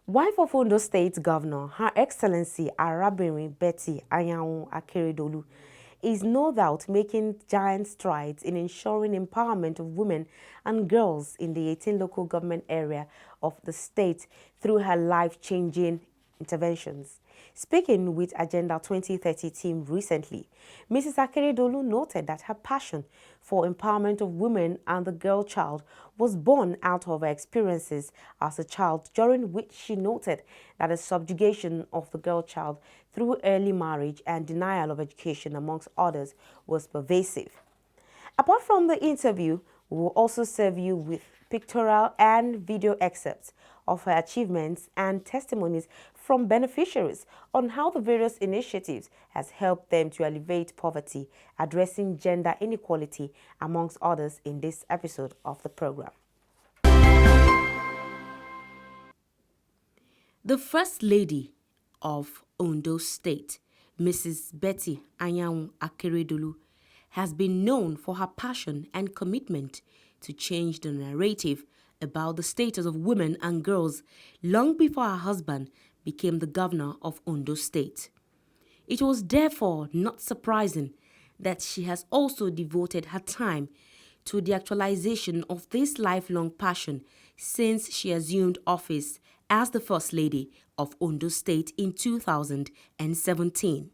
Wife of Ondo State Governor, Her Excellency Arabirin BETTY ANYANWU-AKEREDOLU, is no doubt making giant strides in ensuring empowerment of women and girls in the 18 local government area of the state through her life-changing interventions. Speaking with Agenda 2030 team recently, Mrs. Akeredolu noted that her passion for empowerment of women and the girl child was born out of her experiences as a child, during which she noted that the subjugation of the girl child through early marriage and denial of education, amongst others, was pervasive. Apart from the interview, we will also serve you with pictorial and video excerpts of her achievements and testimonies from beneficiaries on how the various initiatives has helped them to alleviate poverty, addressing gender inequality, amongst others, in this episode of the program. The First Lady of Ondo State, Mrs. Betty Anyanwu-Akeredolu, has been known for her passion and commitment to change the narrative about the status of women and girls long before her husband became the governor of Ondo State. It was therefore not surprising that she has also devoted her time to the actualization of this lifelong passion since she assumed office as the First Lady of Ondo State in 2017.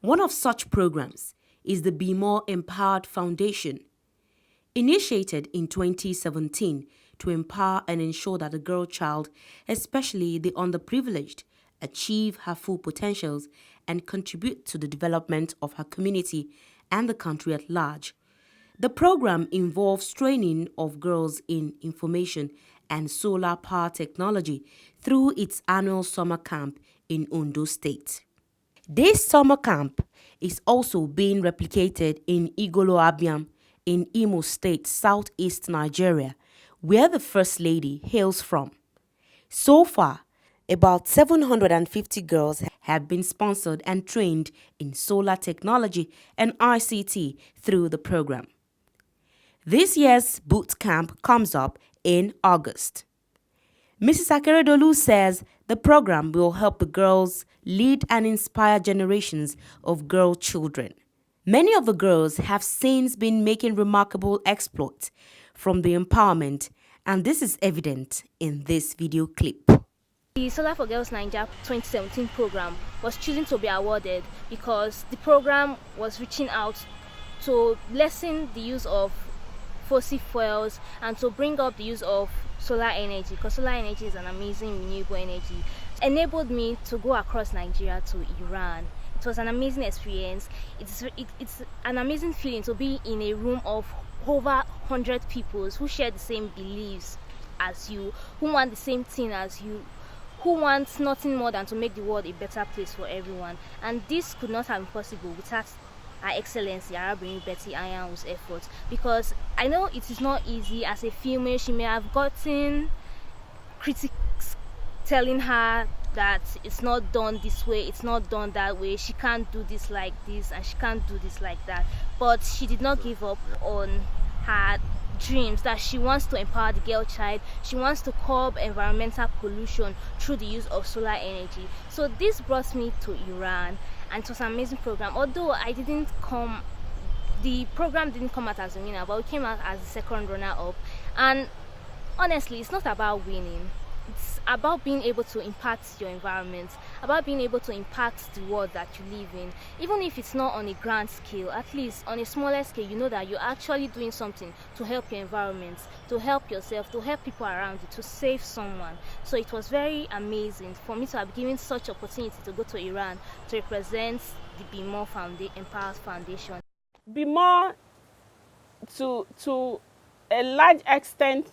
One of such programs is the Be More Empowered Foundation, initiated in 2017 to empower and ensure that the girl child, especially the underprivileged, achieve her full potentials and contribute to the development of her community and the country at large. The program involves training of girls in information and solar power technology through its annual summer camp in Ondo State. This summer camp is also being replicated in Igolo-Abiam in Imo State, southeast Nigeria, where the First Lady hails from. So far, about 750 girls have been sponsored and trained in solar technology and ICT through the program. This year's boot camp comes up in August. Mrs. Akeredolu says the program will help the girls lead and inspire generations of girl children. Many of the girls have since been making remarkable exploits from the empowerment, and this is evident in this video clip. The Solar for Girls Nigeria 2017 program was chosen to be awarded because the program was reaching out to lessen the use of fossil fuels and to bring up the use of solar energy, because solar energy is an amazing renewable energy. It enabled me to go across Nigeria to Iran. It was an amazing experience. It's an amazing feeling to be in a room of over 100 people who share the same beliefs as you, who want the same thing as you, who wants nothing more than to make the world a better place for everyone. And this could not have been possible without Her Excellency Arabirin BETTY ANYANWU's efforts, because I know it is not easy. As a female, she may have gotten critics telling her that it's not done this way, it's not done that way, she can't do this like this and she can't do this like that, but she did not give up on her dreams that she wants to empower the girl child. She wants to curb environmental pollution through the use of solar energy. So this brought me to Iran, and it was an amazing program. Although the program didn't come out as a winner, but we came out as the second runner-up. And honestly, it's not about winning. It's about being able to impact your environment, about being able to impact the world that you live in. Even if it's not on a grand scale, at least on a smaller scale, you know that you're actually doing something to help your environment, to help yourself, to help people around you, to save someone. So it was very amazing for me to have given such opportunity to go to Iran to represent the Be More Empowered Foundation. Be More, to a large extent,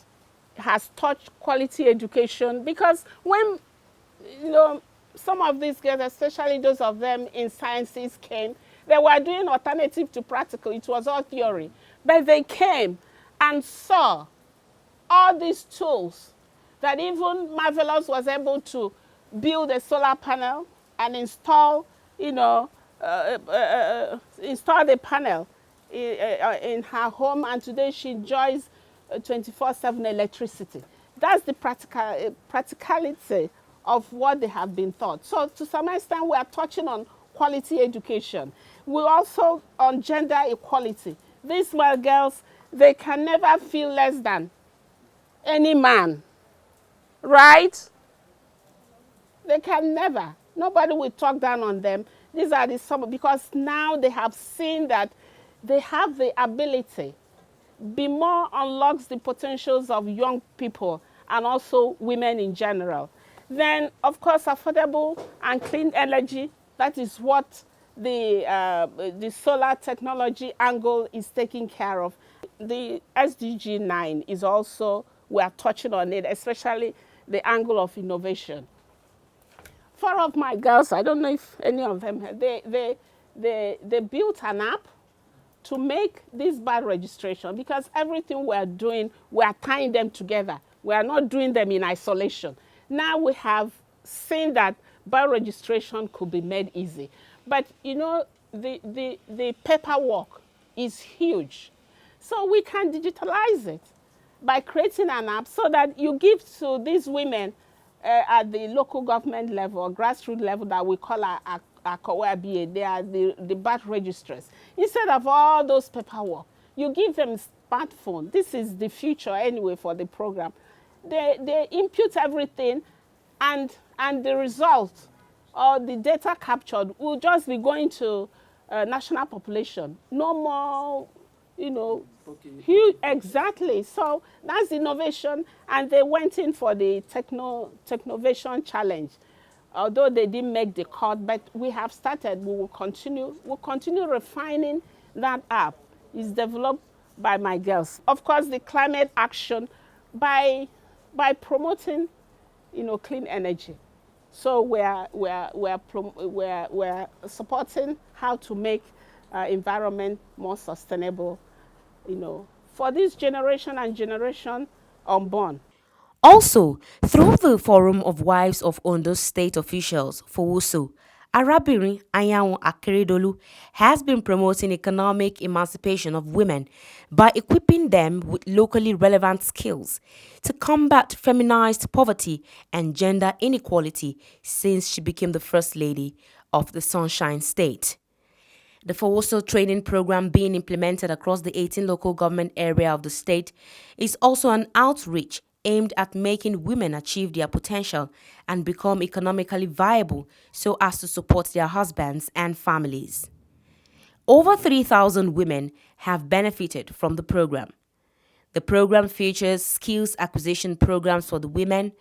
has touched quality education, because when some of these girls, especially those of them in sciences, came, they were doing alternative to practical. It was all theory, but they came and saw all these tools that even Marvelous was able to build a solar panel and install the panel in her home, and today she enjoys 24/7 electricity. That's the practicality of what they have been taught. So to some extent, we are touching on quality education. We also on gender equality. These small girls, they can never feel less than any man, right? They can never. Nobody will talk down on them. These are the some, because now they have seen that they have the ability. Be More unlocks the potentials of young people and also women in general. Then, of course, affordable and clean energy. That is what the solar technology angle is taking care of. The SDG 9 is also, we are touching on it, especially the angle of innovation. 4 of my girls, I don't know if any of them, they built an app to make this birth registration, because everything we are doing, we are tying them together. We are not doing them in isolation. Now we have seen that birth registration could be made easy. But you know, the paperwork is huge. So we can digitalize it by creating an app so that you give to these women at the local government level or grassroots level that we call our BA. They are the birth registrars. Instead of all those paperwork, you give them smartphone. This is the future anyway for the program. They input everything, and the result or the data captured will just be going to national population. No more, you know, huge, exactly. So that's innovation, and they went in for the Technovation Challenge. Although they didn't make the cut, but we have started. We will continue. We'll continue refining that app. It's developed by my girls. Of course, the climate action by promoting, you know, clean energy. So we're supporting how to make environment more sustainable, you know, for this generation and generation unborn. Also, through the Forum of Wives of Ondo State Officials, FOWOSO, Arabirin BETTY has been promoting economic emancipation of women by equipping them with locally relevant skills to combat feminized poverty and gender inequality since she became the First Lady of the Sunshine State. The FOWOSO training program being implemented across the 18 local government area of the state is also an outreach aimed at making women achieve their potential and become economically viable so as to support their husbands and families. Over 3,000 women have benefited from the program. The program features skills acquisition programs for the women,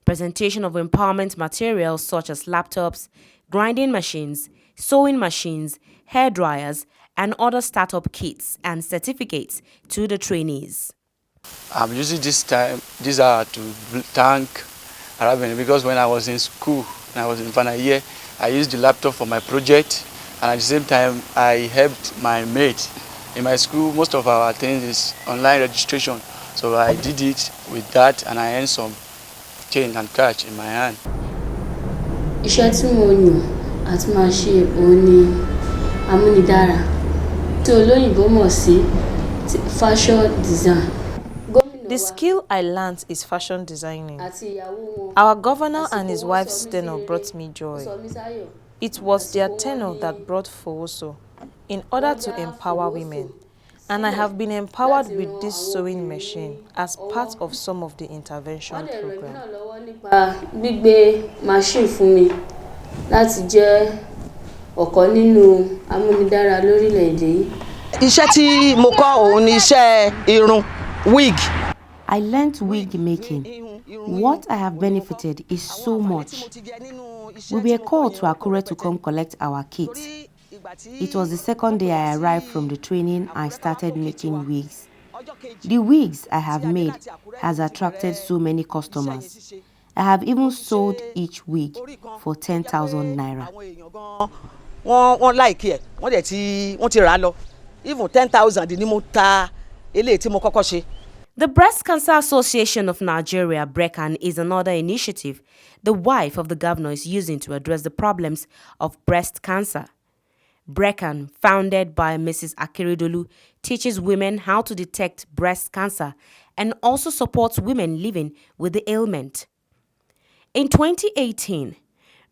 presentation of empowerment materials such as laptops, grinding machines, sewing machines, hair dryers, and other startup kits and certificates to the trainees. I'm using this hour to thank Arabirin, because when I was in school, when I was in final year, I used the laptop for my project, and at the same time, I helped my mate. In my school, most of our things is online registration, so I did it with that, and I earned some change and cash in my hand. Iṣẹ́ tí mo yàn àti máa ṣe òun ni amúnidára tí olóyìnbó mọ̀ sí fashion design. The skill I learned is fashion designing. Our governor and his wife's tenure brought me joy. It was their tenure that brought FOWOSO in order to empower women. And I have been empowered with this sewing machine as part of some of the intervention program. Gbígbé machine fún mi láti jẹ́ ọ̀kan nínú amúnidára lórílẹ̀-èdè yìí. Iṣẹ́ tí mo kọ́ òun ni iṣẹ́ irun, wig. I learnt wig making. What I have benefited is so much. We were called to Akure to come collect our kits. It was the second day I arrived from the training I started making wigs. The wigs I have made has attracted so many customers. I have even sold each wig for 10,000 naira. Wọ́n like ẹ̀, wọ́n ti rà lọ. Even 10,000 ni mo ta eléyìí tí mo kọ́kọ́ ṣe. The Breast Cancer Association of Nigeria, BRECAN, is another initiative the wife of the governor is using to address the problems of breast cancer. BRECAN, founded by Mrs. Akeredolu, teaches women how to detect breast cancer and also supports women living with the ailment. In 2018,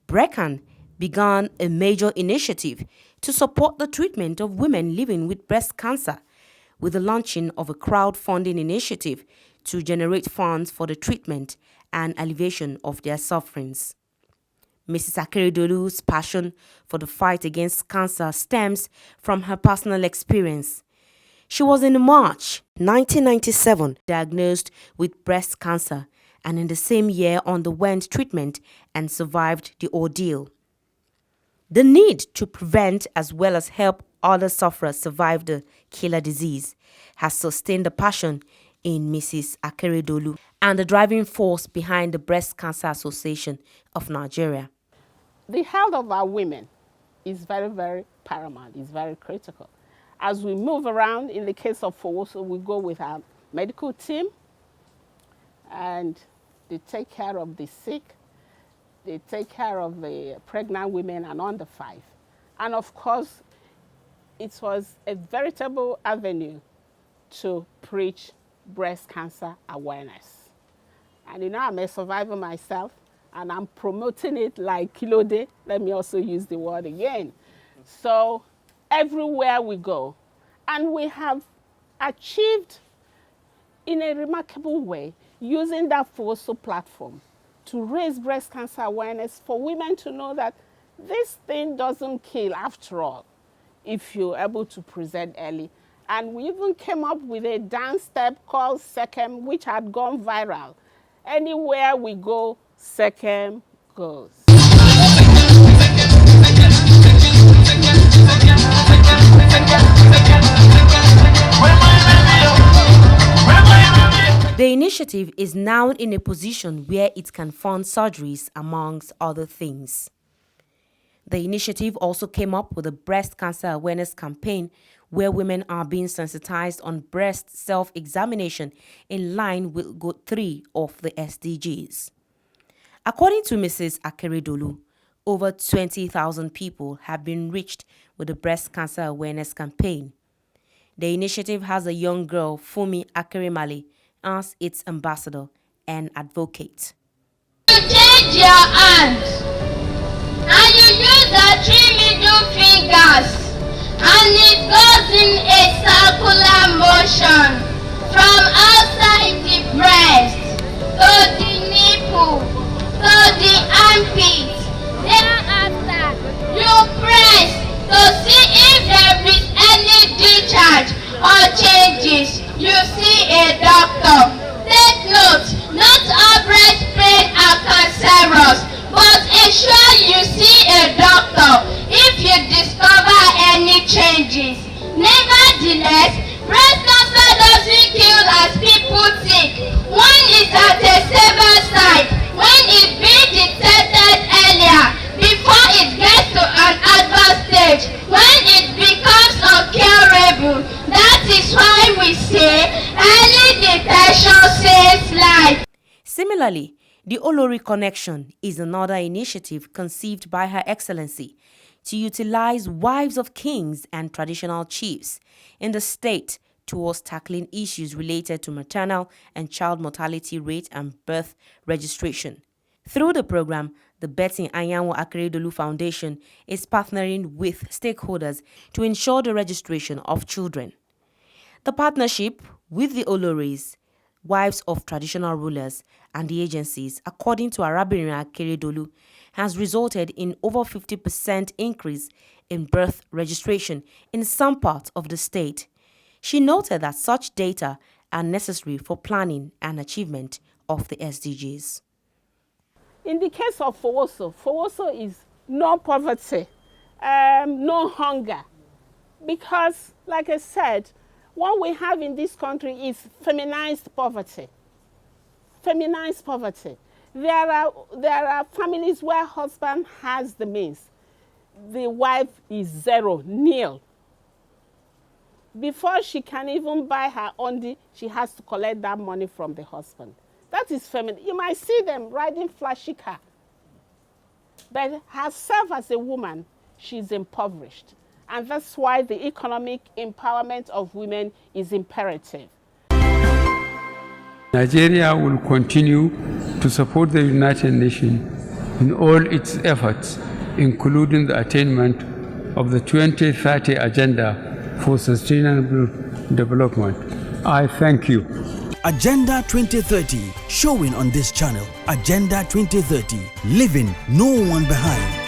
BRECAN began a major initiative to support the treatment of women living with breast cancer with the launching of a crowdfunding initiative to generate funds for the treatment and alleviation of their sufferings. Mrs. Akeredolu's passion for the fight against cancer stems from her personal experience. She was in March 1997 diagnosed with breast cancer and in the same year underwent treatment and survived the ordeal. The need to prevent as well as help other sufferers survive the killer disease has sustained the passion in Mrs. Akeredolu and the driving force behind the Breast Cancer Association of Nigeria. The health of our women is very, very paramount, it's very critical. As we move around, in the case of FOWOSO, we go with our medical team and they take care of the sick, they take care of the pregnant women and under 5. And of course, it was a veritable avenue to preach breast cancer awareness. And you know, I'm a survivor myself, and I'm promoting it like Kilode. Let me also use the word again. So everywhere we go, and we have achieved in a remarkable way using that FOWOSO platform to raise breast cancer awareness for women to know that this thing doesn't kill after all if you're able to present early. And we even came up with a dance step called Sekem, which had gone viral. Anywhere we go, Sekem goes. The initiative is now in a position where it can fund surgeries, amongst other things. The initiative also came up with a breast cancer awareness campaign where women are being sensitized on breast self-examination in line with Goal 3 of the SDGs. According to Mrs. Akeredolu, over 20,000 people have been reached with the breast cancer awareness campaign. The initiative has a young girl, Fumi Akeremale, as its ambassador and advocate. You change your hands and you use the 3 middle fingers and it goes in a circular motion from outside the breast to the nipple to the armpit. Thereafter, you press to see if there is any discharge or changes. You see a doctor. Take note, not all breast pain are cancerous, but ensure you see a doctor if you discover any changes. Nevertheless, breast cancer doesn't kill as people think. One is at a safer side when it being detected earlier before it gets to an advanced stage when it becomes incurable. That is why we say early detection saves life. Similarly, the Olori Connection is another initiative conceived by Her Excellency to utilize wives of kings and traditional chiefs in the state towards tackling issues related to maternal and child mortality rate and birth registration. Through the program, the Betty Anyanwu-AKEREDOLU Foundation is partnering with stakeholders to ensure the registration of children. The partnership with the Oloris, wives of traditional rulers, and the agencies, according to Arabirin BETTY, has resulted in over 50% increase in birth registration in some parts of the state. She noted that such data are necessary for planning and achievement of the SDGs. In the case of FOWOSO, FOWOSO is no poverty, no hunger. Because, like I said, what we have in this country is feminized poverty. Feminized poverty. There are families where husband has the means. The wife is zero, nil. Before she can even buy her ondi, she has to collect that money from the husband. That is feminine. You might see them riding flashy car. But herself as a woman, she's impoverished. And that's why the economic empowerment of women is imperative. Nigeria will continue to support the United Nations in all its efforts, including the attainment of the 2030 Agenda for Sustainable Development. I thank you. Agenda 2030, showing on this channel. Agenda 2030, leaving no one behind.